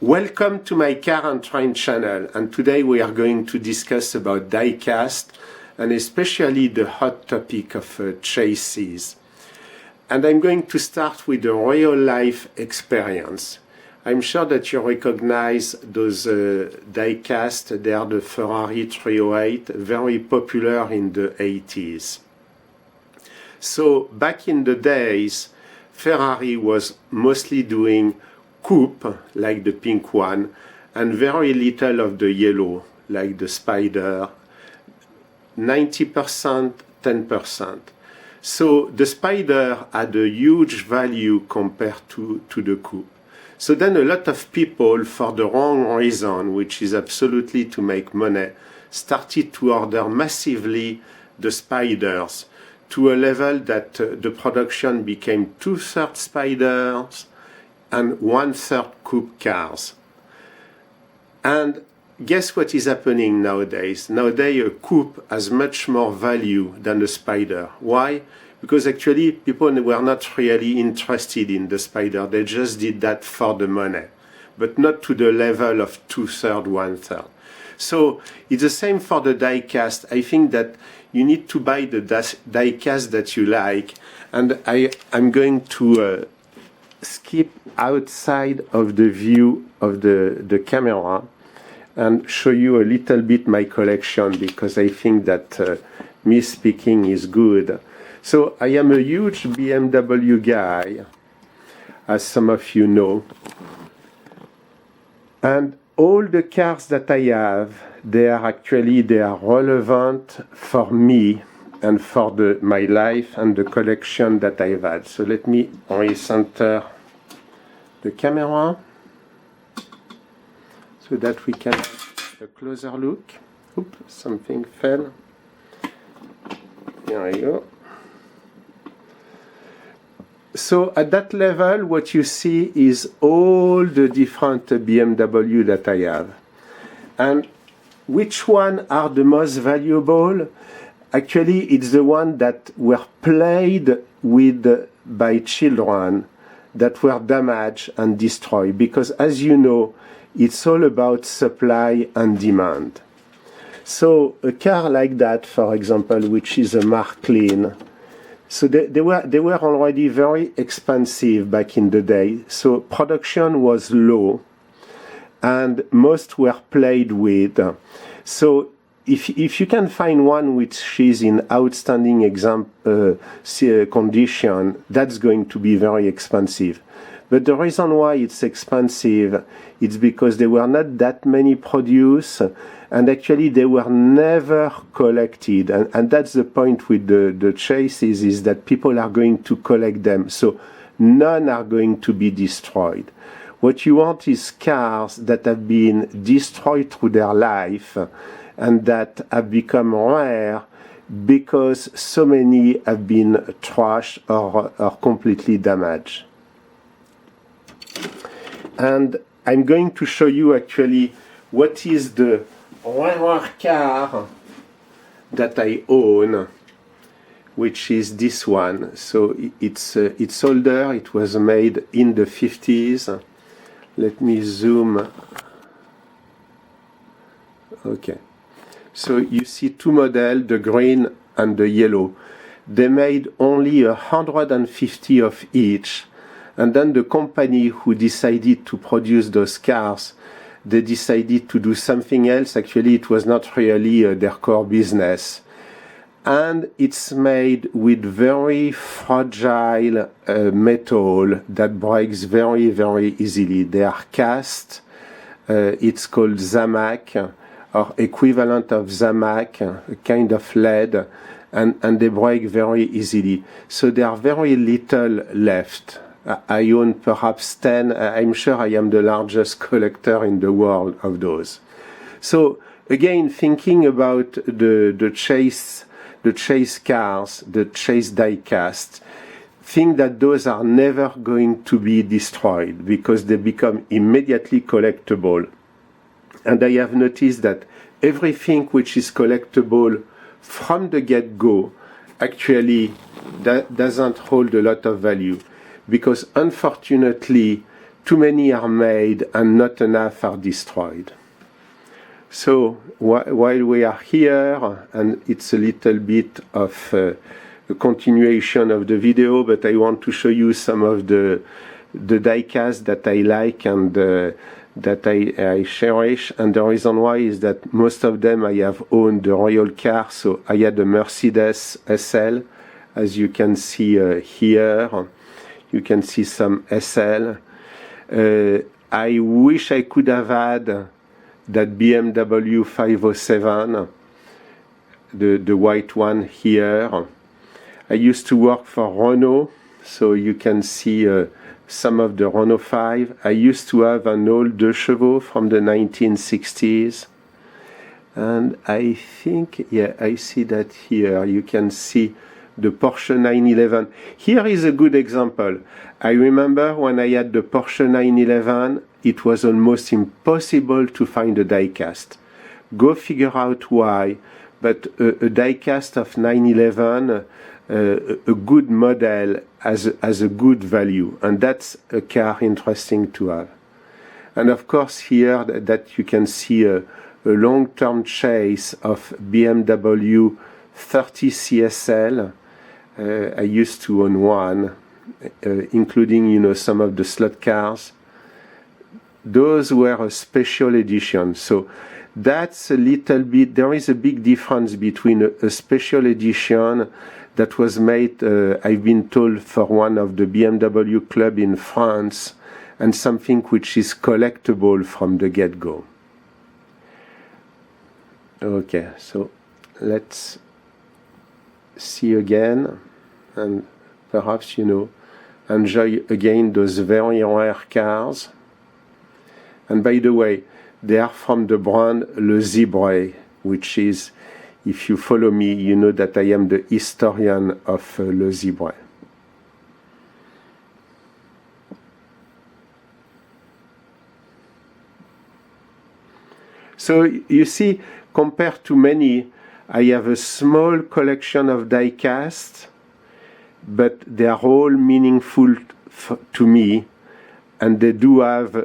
Welcome to my car and train channel, and today we are going to discuss about diecast and especially the hot topic of chases. And I'm going to start with a real life experience. I'm sure that you recognize those diecast. They are the Ferrari 308, very popular in the 80s. So back in the days, Ferrari was mostly doing coupe, like the pink one, and very little of the yellow, like the Spider, 90%, 10%. So the Spider had a huge value compared to the coupe. So then a lot of people, for the wrong reason, which is absolutely to make money, started to order massively the Spiders to a level that the production became 2/3 Spiders and 1/3 coupe cars. And guess what is happening nowadays? Nowadays a coupe has much more value than a Spider. Why? Because actually people were not really interested in the Spider. They just did that for the money, but not to the level of 2/3, 1/3. So it's the same for the diecast. I think that you need to buy the diecast that you like, and I'm going to skip outside of the view of the camera and show you a little bit my collection, because I think that me speaking is good. So I am a huge BMW guy, as some of you know, and all the cars that I have, they are relevant for me and for my life and the collection that I've had. So let me recenter the camera so that we can have a closer look. Oops, something fell. Here we go. So at that level, what you see is all the different BMW that I have. And which one are the most valuable? Actually, it's the one that were played with by children, that were damaged and destroyed. Because as you know, it's all about supply and demand. So a car like that, for example, which is a Mark Clean, so they were already very expensive back in the day. So production was low, and most were played with. So if you can find one which is in outstanding condition, that's going to be very expensive. But the reason why it's expensive is because there were not that many produced, and actually they were never collected. And that's the point with the chases, is that people are going to collect them. So none are going to be destroyed. What you want is cars that have been destroyed through their life and that have become rare because so many have been trashed or completely damaged. And I'm going to show you actually what is the rare car that I own, which is this one. So it's older. It was made in the 50s. Let me zoom. Okay. So you see two models, the green and the yellow. They made only 150 of each. And then the company who decided to produce those cars, they decided to do something else. Actually, it was not really their core business. And it's made with very fragile metal that breaks very, very easily. They are cast. It's called Zamac, or equivalent of Zamac, a kind of lead, and they break very easily. So there are very little left. I own perhaps 10. I'm sure I am the largest collector in the world of those. So again, thinking about the chase cars, the chase diecast, think that those are never going to be destroyed because they become immediately collectible. And I have noticed that everything which is collectible from the get-go actually doesn't hold a lot of value, because unfortunately too many are made and not enough are destroyed. So while we are here, and it's a little bit of a continuation of the video, but I want to show you some of the diecasts that I like and that I cherish. And the reason why is that most of them I have owned the real car. So I had a Mercedes SL, as you can see here. You can see some SL. I wish I could have had that BMW 507, the white one here. I used to work for Renault, so you can see some of the Renault 5. I used to have an old Desormeaux from the 1960s. And I think, yeah, I see that here. You can see the Porsche 911. Here is a good example. I remember when I had the Porsche 911, it was almost impossible to find a diecast. Go figure out why, but a diecast of 911, a good model has a good value, and that's a car interesting to have. And of course here that you can see a long-term chase of BMW 30 CSL. I used to own one, including some of the slot cars. Those were a special edition. So that's a little bit, there is a big difference between a special edition that was made, I've been told, for one of the BMW club in France, and something which is collectible from the get-go. Okay, so let's see again, and perhaps, enjoy again those very rare cars. And by the way, they are from the brand Le Zibray, which is, if you follow me, you know that I am the historian of Le Zibray. So you see, compared to many, I have a small collection of diecasts, but they are all meaningful to me, and they do have